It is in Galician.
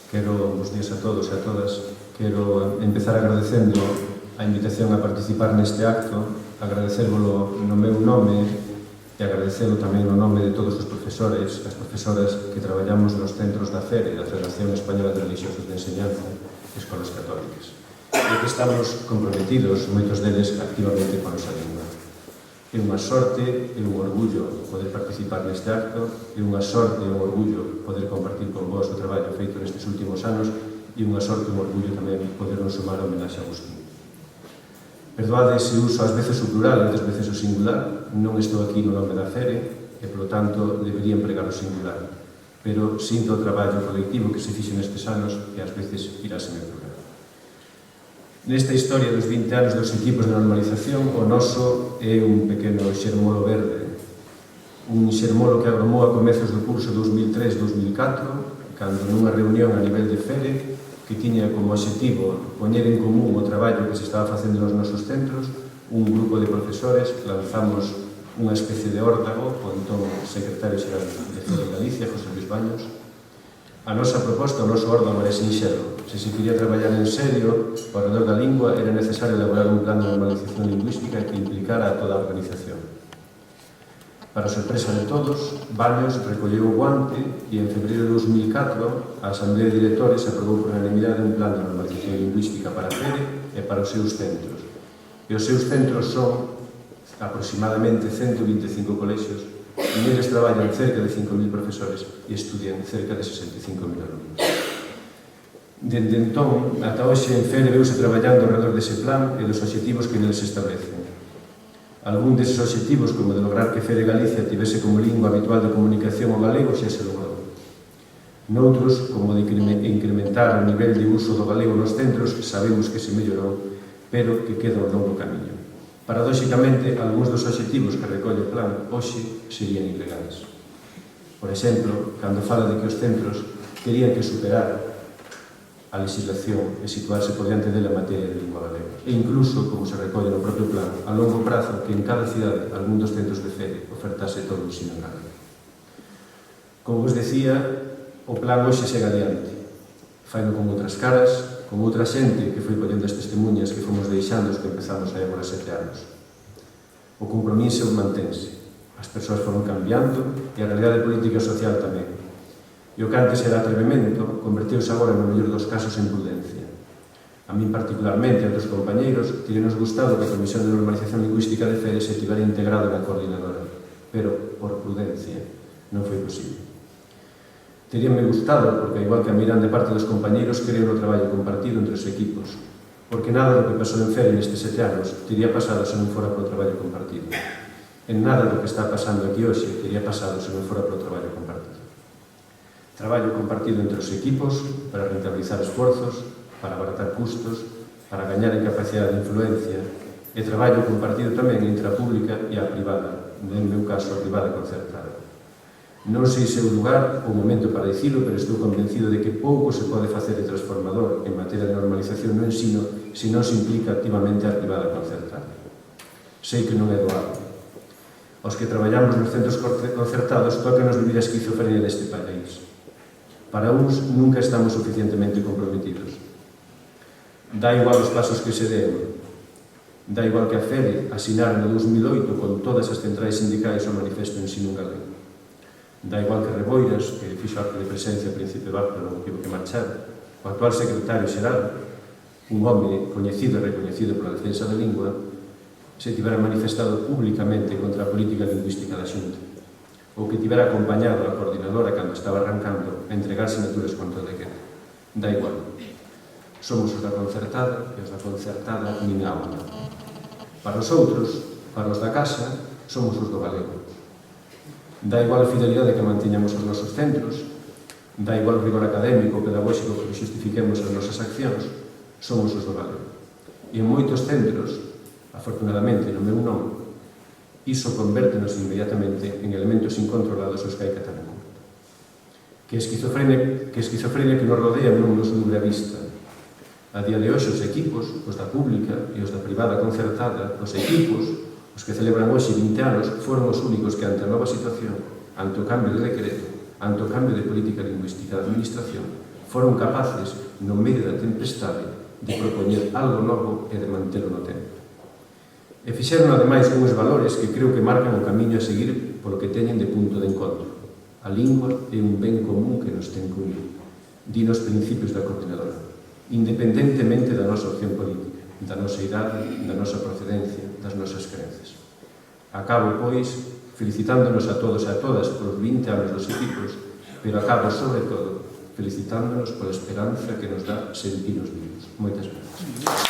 Bos días a todos e a todas. Quero empezar agradecendo a invitación a participar neste acto, agradecérvolo no meu nome e agradecelo tamén no nome de todos os profesores, as profesoras que traballamos nos centros da FERE, da Federación Española de Religiosos de Enseñanza e Escolas Católicas, e que estamos comprometidos, moitos deles, activamente con a nosa lingua. É unha sorte e un orgullo poder participar neste acto, é unha sorte e un orgullo poder compartir con vos o traballo feito nestes últimos anos e unha sorte e un orgullo tamén podernos sumar a homenaxe a Agustín. Perdoade se uso ás veces o plural e outras veces o singular, non estou aquí no nome da FERE e, polo tanto, debería empregar o singular, pero sinto o traballo colectivo que se fixe nestes anos e ás veces iráseme plural. Nesta historia dos 20 anos dos equipos de normalización, o noso é un pequeno xermolo verde, un xermolo que agromou a comezos do curso 2003-2004, cando nunha reunión a nivel de FERE, que tiña como objetivo poñer en común o traballo que se estaba facendo nos nosos centros, un grupo de profesores lanzamos unha especie de órdago, o entón secretario xeral de FERE Galicia, José Luis Baños. A nosa proposta, o noso órdago era sinxelo. Se quería traballar en serio ao redor da lingua, era necesario elaborar un plan de normalización lingüística que implicara a toda a organización. Para sorpresa de todos, Baños recolleu o guante e en febreiro de 2004 a Asamblea de Directores aprobou por unanimidade un plan de normalización lingüística para a FERE e para os seus centros. E os seus centros son aproximadamente 125 colexios e neles traballan cerca de 5.000 profesores e estudian cerca de 65.000 alumnos. Dende entón, ata hoxe en FERE veuse traballando alrededor dese plan e dos obxectivos que neles se establecen. Algún deses obxectivos, como de lograr que FERE Galicia tivese como lingua habitual de comunicación o galego, xa se logrou. Noutros, como de incrementar o nivel de uso do galego nos centros, sabemos que se mellorou, pero que queda un longo camiño. Paradóxicamente, algúns dos obxectivos que recolle o plan hoxe serían ilegales. Por exemplo, cando fala de que os centros terían que superar a legislación e situarse por diante dela en materia de lingua galega. E incluso, como se recolle no propio plan, a longo prazo que en cada cidade algún dos centros de FERE ofertase todo o ensino en galego. Como vos decía, o plan hoxe segue adiante. Faino con outras caras, con outra xente que foi collendo as testemunhas que fomos deixando os que empezamos hai agora 7 anos. O compromiso mantense. As persoas foron cambiando e a realidade política e social tamén. E o que antes era atrevemento converteuse agora, no mellor dos casos, en prudencia. A min particularmente, e a outros compañeiros, tirenos gustado que a Comisión de Normalización Lingüística de FERE se tivera integrado na coordinadora, pero por prudencia non foi posible. Teríame gustado, porque igual que a miran de parte dos compañeiros, creo no traballo compartido entre os equipos, porque nada do que pasou en FERE nestes 7 anos teria pasado se non fora polo traballo compartido. En nada do que está pasando aquí hoxe teria pasado se non fora polo traballo compartido. Traballo compartido entre os equipos para rentabilizar esforzos, para abaratar custos, para gañar en capacidade de influencia, e traballo compartido tamén entre a pública e a privada, no meu caso a privada concertada. Non sei se é o lugar ou o momento para dicilo, pero estou convencido de que pouco se pode facer de transformador en materia de normalización no ensino se non se implica activamente a privada concertada. Sei que non é doado. Aos que traballamos nos centros concertados tócanos vivir a esquizofrenia deste país. Para uns nunca estamos suficientemente comprometidos. Dá igual os pasos que se den. Dá igual que a FERE asinara no 2008 con todas as centrais sindicais o manifesto ensino en galego. Dá igual que Reboiras, que fixo acto de presencia a Príncipe Barca, non tivo que marchar, o actual secretario xeral, un home coñecido e reconhecido pola defensa da lingua, se tivera manifestado públicamente contra a política lingüística da Xunta, ou que tivera acompañado a coordinadora cando estaba arrancando a entregar sinaturas contra o decreto. Dá igual. Somos os da concertada e os da concertada nin a unha. Para os outros, para os da casa, somos os do galego. Dá igual a fidelidade que mantiñamos os nosos centros, dá igual o rigor académico ou pedagóxico que justifiquemos as nosas accións, somos os do galego. E en moitos centros, afortunadamente no meu nome, iso convértenos inmediatamente en elementos incontrolados os que hai que ter en conta. Que a esquizofrenia que nos rodea non nos nubre a vista. A día de hoxe os equipos, os da pública e os da privada concertada, os equipos, os que celebran hoxe 20 anos, foron os únicos que ante a nova situación, ante o cambio de decreto, ante o cambio de política lingüística da administración, foron capaces, no medio da tempestade, de propoñer algo novo e de mantelo no tempo. E fixeron, ademais, uns valores que creo que marcan o camiño a seguir polo que teñen de punto de encontro. A lingua é un ben común que nos ten que unir. Di nos principios da coordinadora, independentemente da nosa opción política, da nosa idade, da nosa procedencia, das nosas crenzas. Acabo, pois, felicitándonos a todos e a todas polos 20 anos dos equipos, pero acabo, sobre todo, felicitándonos pola esperanza que nos dá sentirnos vivos. Moitas grazas.